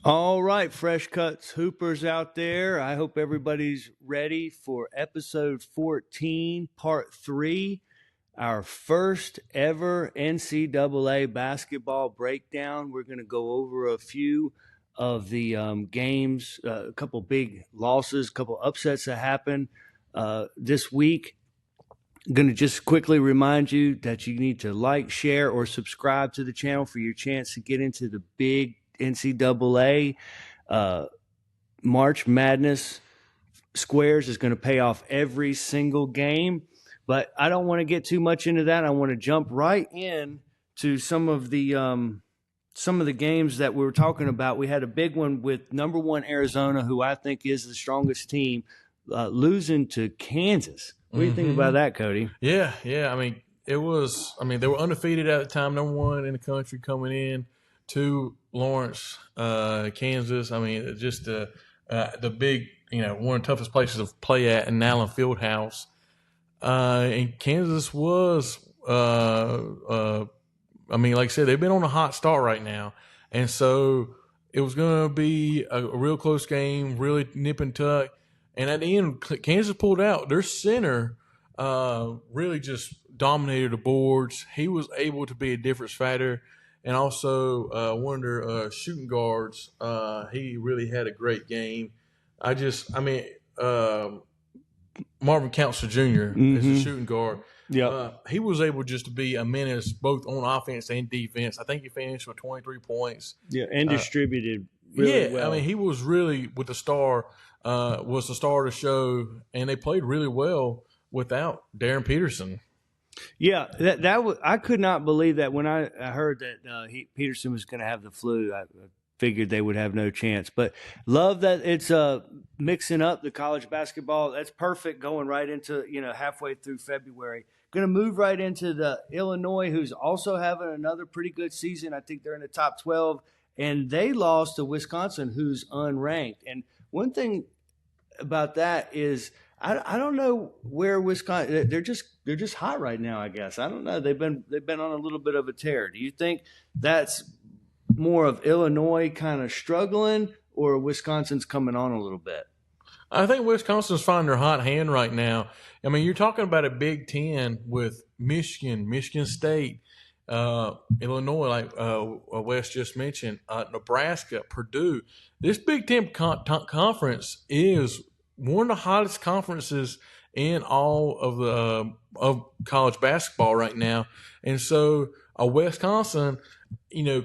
All right, Fresh Cuts Hoopers out there. I hope everybody's ready for episode 14, part 3, our first ever NCAA basketball breakdown. We're going to go over a few of the games, a couple big losses, a couple upsets that happened this week. I'm going to just quickly remind you that you need to like, share, or subscribe to the channel for your chance to get into the big NCAA March Madness squares is going to pay off every single game. But I don't want to get too much into that. I want to jump right in to some of the games that we were talking about. We had a big one with number one Arizona, who I think is the strongest team, losing to Kansas. What do you think about that, Cody? Yeah. I mean, they were undefeated at the time, number one in the country coming in to Lawrence, Kansas. I mean, just the big, one of the toughest places to play at in Allen Fieldhouse. And Kansas was, like I said, they've been on a hot start right now. And so it was going to be a real close game, really nip and tuck. And at the end, Kansas pulled out. Their center really just dominated the boards. He was able to be a difference factor. And also one of their shooting guards, he really had a great game. Marvin Counselor Jr. is a shooting guard. Yeah, he was able just to be a menace both on offense and defense. I think he finished with 23 points. Yeah, and distributed really well. I mean, he was really with the star, was the star of the show, and they played really well without Darren Peterson. Yeah, that was, I could not believe that when I heard that Peterson was going to have the flu. I figured they would have no chance. But love that it's mixing up the college basketball. That's perfect going right into, halfway through February. Going to move right into the Illinois, who's also having another pretty good season. I think they're in the top 12. And they lost to Wisconsin, who's unranked. And one thing about that is I don't know where Wisconsin. They're just hot right now, I guess. I don't know. They've been on a little bit of a tear. Do you think that's more of Illinois kind of struggling, or Wisconsin's coming on a little bit? I think Wisconsin's finding their hot hand right now. I mean, you're talking about a Big Ten with Michigan, Michigan State, Illinois, like Wes just mentioned, Nebraska, Purdue. This Big Ten conference is one of the hottest conferences in all of the of college basketball right now, and so Wisconsin,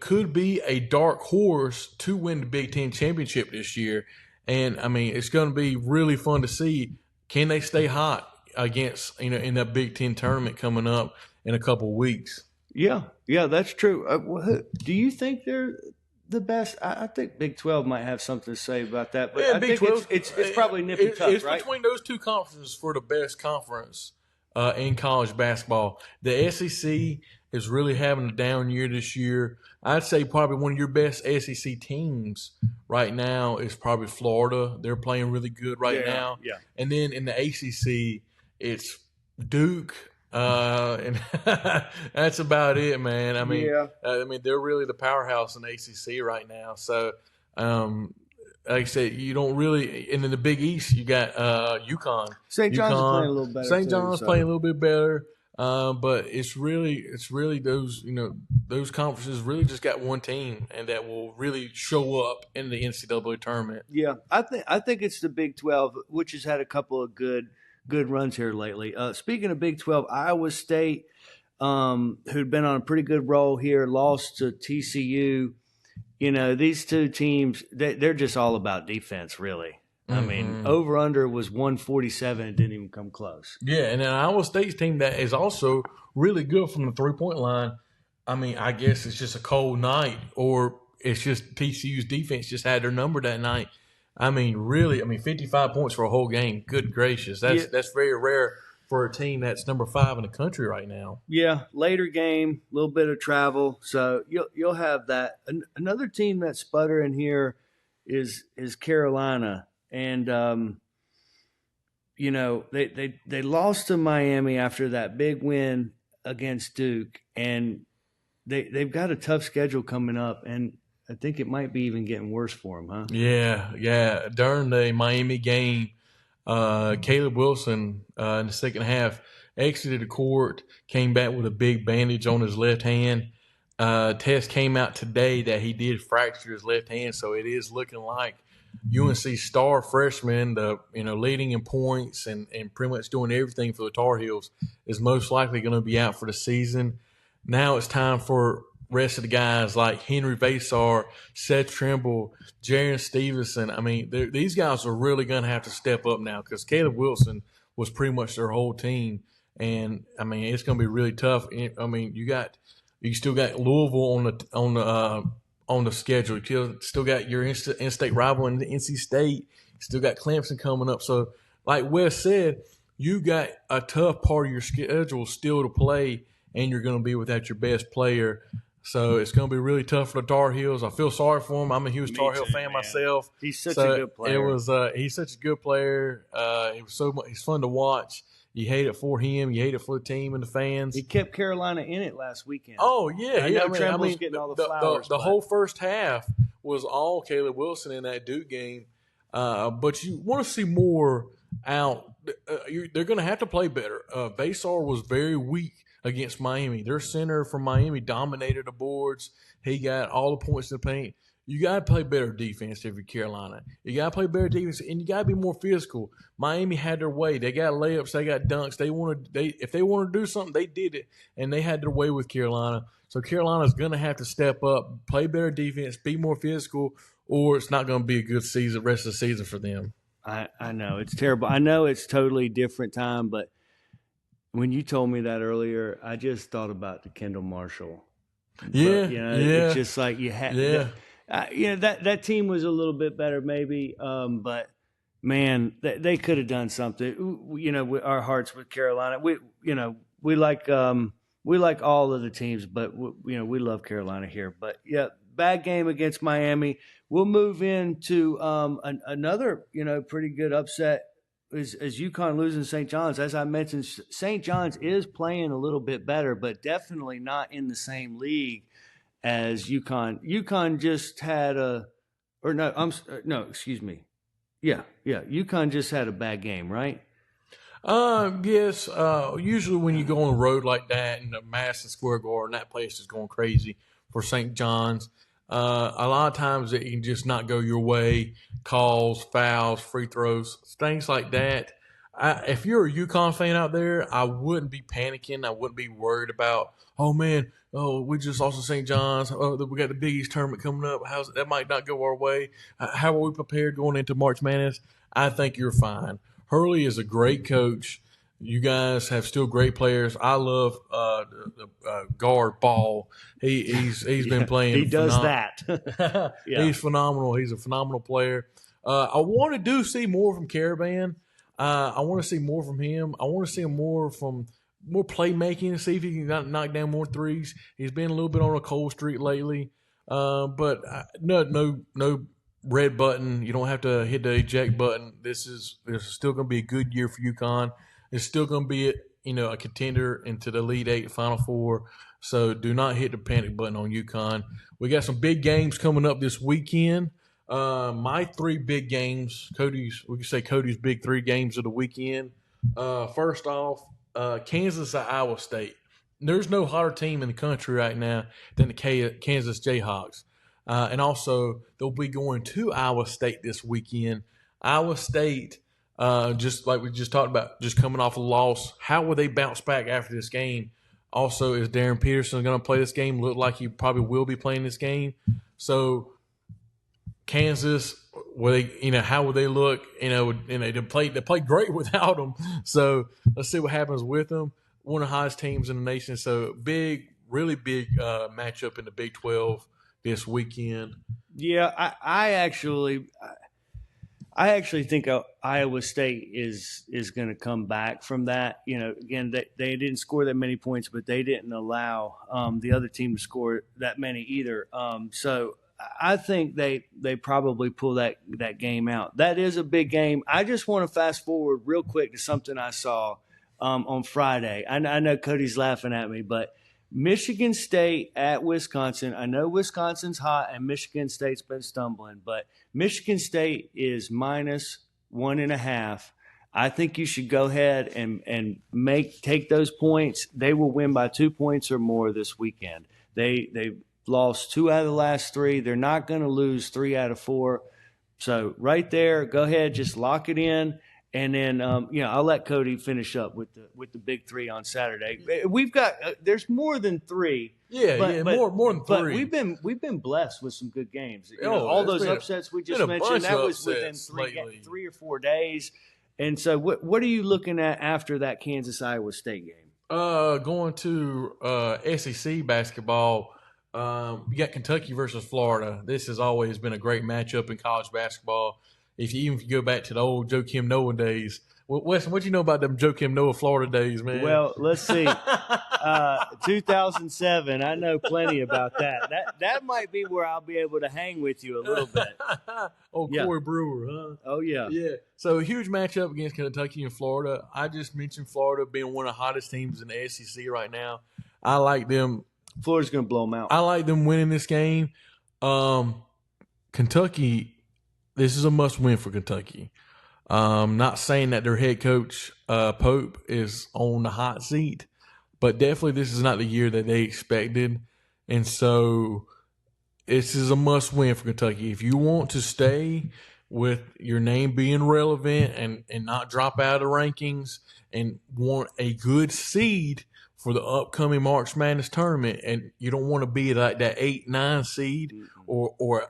could be a dark horse to win the Big Ten championship this year. And I mean, it's going to be really fun to see, can they stay hot against in that Big Ten tournament coming up in a couple of weeks. Yeah, that's true. Do you think they're the best? I think Big 12 might have something to say about that, but I Big think 12, it's probably nip and tuck, it's right? between those two conferences for the best conference in college basketball. The SEC is really having a down year this year. I'd say probably one of your best SEC teams right now is probably Florida. They're playing really good right now. Yeah. And then in the ACC, it's Duke. And that's about it, man. I mean, they're really the powerhouse in the ACC right now. So, like I said, you don't really. And in the Big East, you got UConn. St. John's is playing a little better. St. John's playing a little bit better. But it's really those those conferences really just got one team, and that will really show up in the NCAA tournament. Yeah, I think it's the Big 12, which has had a couple of good runs here lately. Speaking of Big 12, Iowa State, who'd been on a pretty good roll here, lost to TCU. These two teams, they're just all about defense, really. I mean, over-under was 147 and didn't even come close. Yeah, and then Iowa State's team that is also really good from the three-point line. I mean, I guess it's just a cold night, or it's just TCU's defense just had their number that night. I mean, really, 55 points for a whole game. Good gracious. That's very rare for a team that's number 5 in the country right now. Yeah, later game, a little bit of travel. So you'll have that. Another team that's sputtering here is Carolina. And, they lost to Miami after that big win against Duke. And they've got a tough schedule coming up. And I think it might be even getting worse for him, huh? Yeah. During the Miami game, Caleb Wilson in the second half exited the court, came back with a big bandage on his left hand. Test came out today that he did fracture his left hand, so it is looking like UNC star freshman, leading in points and pretty much doing everything for the Tar Heels, is most likely going to be out for the season. Now it's time for rest of the guys like Henry Vasar, Seth Trimble, Jaron Stevenson. I mean, these guys are really going to have to step up now because Caleb Wilson was pretty much their whole team, and I mean it's going to be really tough. I mean you still got Louisville on the schedule. You still got your in-state rival in NC State. You still got Clemson coming up. So, like Wes said, you got a tough part of your schedule still to play, and you're going to be without your best player. So it's going to be really tough for the Tar Heels. I feel sorry for him. I'm a huge Tar Heel fan myself. He's such a good player. He's such a good player. He's fun to watch. You hate it for him. You hate it for the team and the fans. He kept Carolina in it last weekend. Oh, yeah. I know Tremble's getting all the flowers. The whole first half was all Caleb Wilson in that Duke game. But you want to see more out. They're going to have to play better. Vasar was very weak against Miami. Their center from Miami dominated the boards. He got all the points in the paint. You got to play better defense if you're Carolina. You got to play better defense, and you got to be more physical. Miami had their way. They got layups. They got dunks. If they wanted to do something, they did it, and they had their way with Carolina. So Carolina's going to have to step up, play better defense, be more physical, or it's not going to be a good season, rest of the season for them. I know. It's terrible. I know it's totally different time, but when you told me that earlier, I just thought about the Kendall Marshall. Yeah, but, it's just like you had. Yeah. That team was a little bit better, maybe, but man, they could have done something. Our hearts with Carolina. We like all of the teams, but we love Carolina here. But yeah, bad game against Miami. We'll move into another pretty good upset is UConn losing St. John's. As I mentioned, St. John's is playing a little bit better, but definitely not in the same league as UConn. UConn just had excuse me. Yeah. UConn just had a bad game, right? Yes. Usually when you go on the road like that in the Madison Square Garden, that place is going crazy for St. John's. A lot of times it can just not go your way. Calls, fouls, free throws, things like that. If you're a UConn fan out there, I wouldn't be panicking. I wouldn't be worried about, we just lost to St. John's. We got the Big East tournament coming up. That might not go our way. How are we prepared going into March Madness? I think you're fine. Hurley is a great coach. You guys have still great players. I love the guard Ball. He's been playing. He does that. Yeah. He's phenomenal. He's a phenomenal player. I want to see more from Caravan. I want to see more from him. I want to see more playmaking. See if he can knock down more threes. He's been a little bit on a cold streak lately. But no red button. You don't have to hit the eject button. This is still going to be a good year for UConn. It's still going to be a contender into the Elite Eight, Final Four. So do not hit the panic button on UConn. We got some big games coming up this weekend. My three big games, we can say Cody's big three games of the weekend. First off, Kansas at Iowa State. There's no hotter team in the country right now than the Kansas Jayhawks. And also, they'll be going to Iowa State this weekend. Iowa State, just like we just talked about, just coming off a loss. How will they bounce back after this game? Also, is Darren Peterson going to play this game? Look like he probably will be playing this game. So, Kansas, how will they look? And they played great without them. So let's see what happens with them. One of the hottest teams in the nation. So really big matchup in the Big 12 this weekend. Yeah, I actually think Iowa State is going to come back from that. Again, they didn't score that many points, but they didn't allow the other team to score that many either. So I think they probably pull that game out. That is a big game. I just want to fast forward real quick to something I saw on Friday. I know Cody's laughing at me, but Michigan State at Wisconsin. I know Wisconsin's hot and Michigan State's been stumbling, but Michigan State is -1.5. I think you should go ahead and take those points. They will win by 2 points or more this weekend. They've lost 2 out of the last 3. They're not going to lose 3 out of 4. So right there, go ahead, just lock it in. And then, I'll let Cody finish up with the big 3 on Saturday. We've got there's more than 3. More than 3. But we've been blessed with some good games. All those upsets we just mentioned, that was within 3 or 4 days. And so, what are you looking at after that Kansas-Iowa State game? Going to SEC basketball. You got Kentucky versus Florida. This has always been a great matchup in college basketball. If you go back to the old Joakim Noah days, Weston, what you know about them Joakim Noah Florida days, man? Well, let's see. 2007, I know plenty about that. That might be where I'll be able to hang with you a little bit. Corey Brewer, huh? Oh, yeah. Yeah. So a huge matchup against Kentucky and Florida. I just mentioned Florida being one of the hottest teams in the SEC right now. I like them. Florida's going to blow them out. I like them winning this game. Kentucky, this is a must-win for Kentucky. Not saying that their head coach, Pope, is on the hot seat, but definitely this is not the year that they expected. And so this is a must-win for Kentucky. If you want to stay with your name being relevant and not drop out of the rankings and want a good seed for the upcoming March Madness tournament, and you don't want to be like that 8-9 seed, or you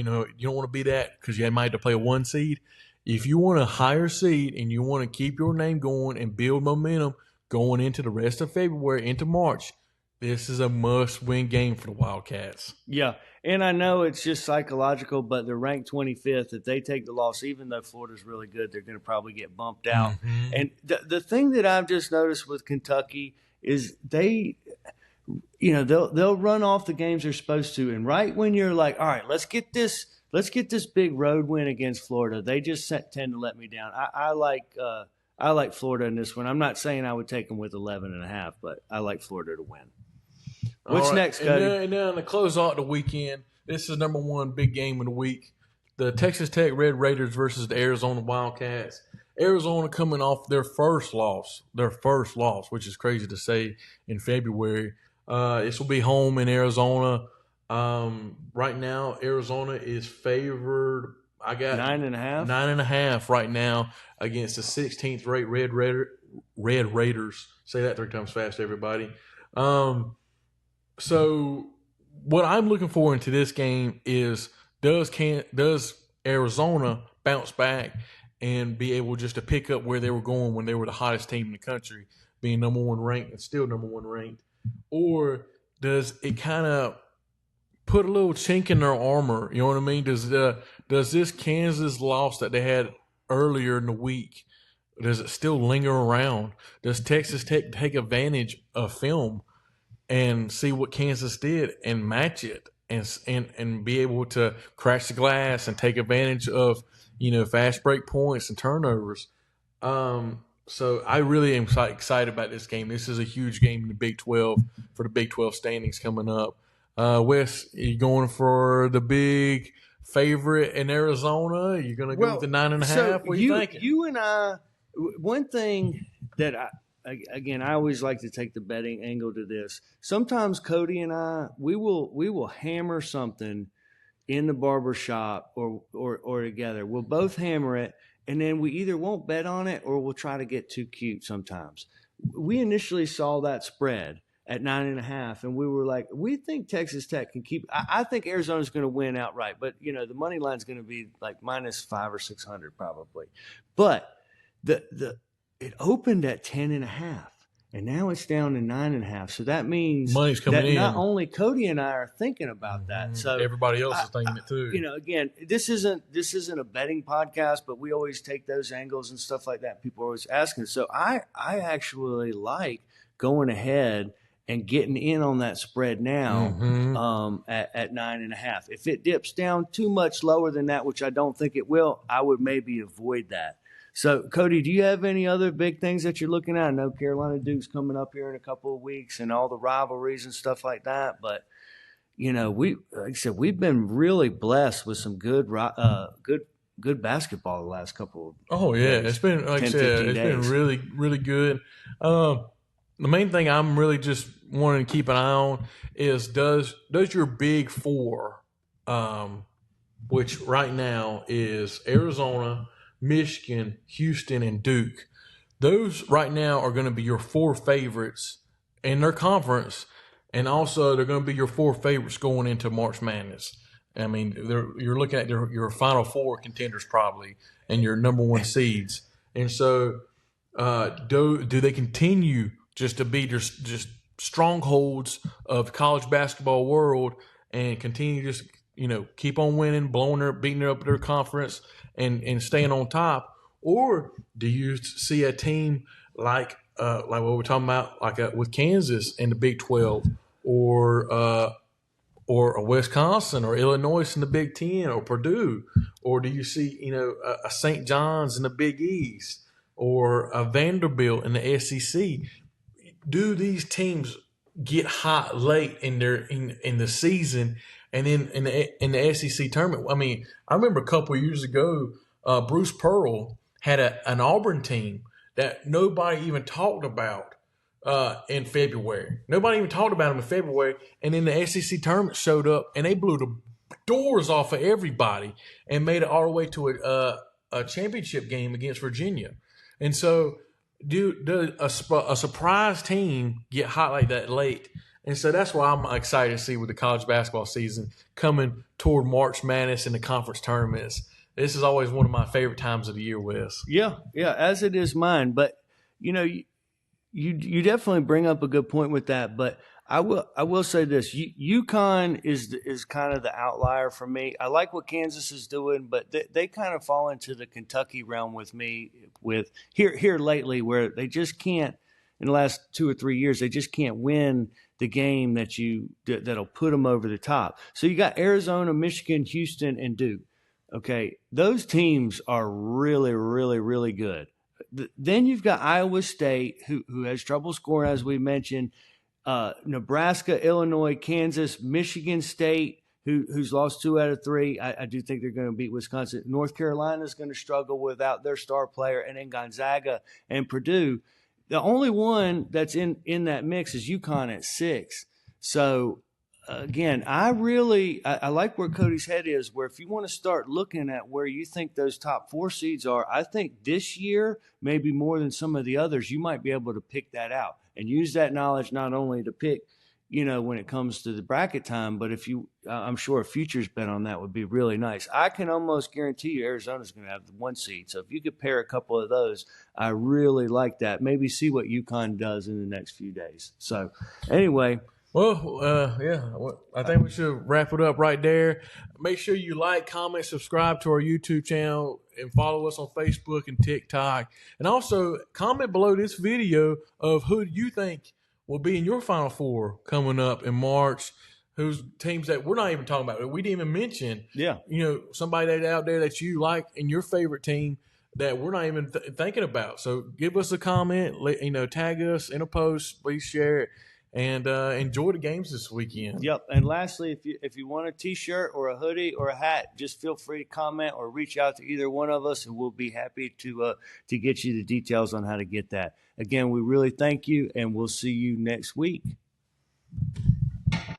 don't want to be that because you might have to play a 1 seed. If you want a higher seed and you want to keep your name going and build momentum going into the rest of February into March, this is a must-win game for the Wildcats. Yeah, and I know it's just psychological, but they're ranked 25th. If they take the loss, even though Florida's really good, they're going to probably get bumped out. Mm-hmm. And the thing that I've just noticed with Kentucky is they'll run off the games they're supposed to, and right when you're like, all right, let's get this big road win against Florida, they just tend to let me down. I like Florida in this one. I'm not saying I would take them with 11.5, but I like Florida to win. What's next, Cody? And then to close out the weekend, this is number 1 big game of the week. The Texas Tech Red Raiders versus the Arizona Wildcats. Arizona coming off their first loss, which is crazy to say in February. This will be home in Arizona. Right now, Arizona is favored. I got 9.5. 9.5 right now against the 16th rate Red Raiders. Say that 3 times fast, everybody. So what I'm looking for into this game is does Arizona bounce back and be able just to pick up where they were going when they were the hottest team in the country, being number 1 ranked and still number 1 ranked, or does it kind of put a little chink in their armor? You know what I mean? Does this Kansas loss that they had earlier in the week, does it still linger around? Does Texas Tech take advantage of film and see what Kansas did and match it and be able to crash the glass and take advantage of, fast break points and turnovers? So I really am excited about this game. This is a huge game in the Big 12 for the Big 12 standings coming up. Wes, are you going for the big favorite in Arizona? You're going to go with the 9.5? So what are you thinking? You and I, one thing that I always like to take the betting angle to this. Sometimes Cody and I, we will hammer something in the barber shop or together. We'll both hammer it, and then we either won't bet on it or we'll try to get too cute sometimes. We initially saw that spread at 9.5, and we were like, we think Texas Tech can keep. I think Arizona's going to win outright, but the money line's going to be like -500 or 600 probably. But it opened at 10.5, and now it's down to 9.5. So that means money's coming in. Not only Cody and I are thinking about that, so everybody else is thinking it too. Again, this isn't a betting podcast, but we always take those angles and stuff like that. People are always asking. So I actually like going ahead and getting in on that spread now at 9.5. If it dips down too much lower than that, which I don't think it will, I would maybe avoid that. So, Cody, do you have any other big things that you're looking at? I know Carolina Duke's coming up here in a couple of weeks and all the rivalries and stuff like that. But, like I said, we've been really blessed with some good basketball the last couple of Oh yeah, days, it's been like I 10, said, 15 it's been days. really really good. The main thing I'm really just wanting to keep an eye on is does your big four, which right now is Arizona, Michigan, Houston, and Duke. Those right now are going to be your four favorites in their conference, and also they're going to be your four favorites going into March Madness. I mean, you're looking at your Final Four contenders probably, and your number one seeds. And so, do they continue just to be just strongholds of the college basketball world and continue just keep on winning, beating up their conference and staying on top, or do you see a team like what we're talking about, with Kansas in the Big 12, or a Wisconsin or Illinois in the Big 10, or Purdue, or do you see a St. John's in the Big East, or a Vanderbilt in the SEC? Do these teams get hot late in the season, and then in the SEC tournament? I mean, I remember a couple of years ago, Bruce Pearl had an Auburn team that nobody even talked about in February. Nobody even talked about them in February, and then the SEC tournament showed up, and they blew the doors off of everybody and made it all the way to a championship game against Virginia. And so, do a surprise team get hot like that late? And so that's why I'm excited to see with the college basketball season coming toward March Madness and the conference tournaments. This is always one of my favorite times of the year, Wes. Yeah, as it is mine. But you definitely bring up a good point with that. But I will say this: UConn is kind of the outlier for me. I like what Kansas is doing, but they kind of fall into the Kentucky realm with me. With here lately, where they just can't, in the last 2 or 3 years, they just can't win the game that'll put them over the top. So you got Arizona, Michigan, Houston, and Duke. Okay, those teams are really, really, really good. Then you've got Iowa State, who has trouble scoring, as we mentioned. Nebraska, Illinois, Kansas, Michigan State, who's lost 2 out of 3. I do think they're going to beat Wisconsin. North Carolina is going to struggle without their star player, and then Gonzaga and Purdue. The only one that's in that mix is UConn at 6. So again, I like where Cody's head is, where if you want to start looking at where you think those top 4 seeds are, I think this year, maybe more than some of the others, you might be able to pick that out and use that knowledge not only to pick, when it comes to the bracket time, but I'm sure a futures bet on that would be really nice. I can almost guarantee you Arizona's going to have the 1 seed. So if you could pair a couple of those, I really like that. Maybe see what UConn does in the next few days. So anyway. Well, I think we should wrap it up right there. Make sure you like, comment, subscribe to our YouTube channel, and follow us on Facebook and TikTok. And also comment below this video of who you think will be in your Final Four coming up in March. Who's teams that we're not even talking about, we didn't even mention. Yeah, somebody that's out there that you like in your favorite team that we're not even thinking about. So give us a comment, tag us in a post, please share it. And enjoy the games this weekend. Yep. And lastly, if you want a T-shirt or a hoodie or a hat, just feel free to comment or reach out to either one of us, and we'll be happy to get you the details on how to get that. Again, we really thank you, and we'll see you next week.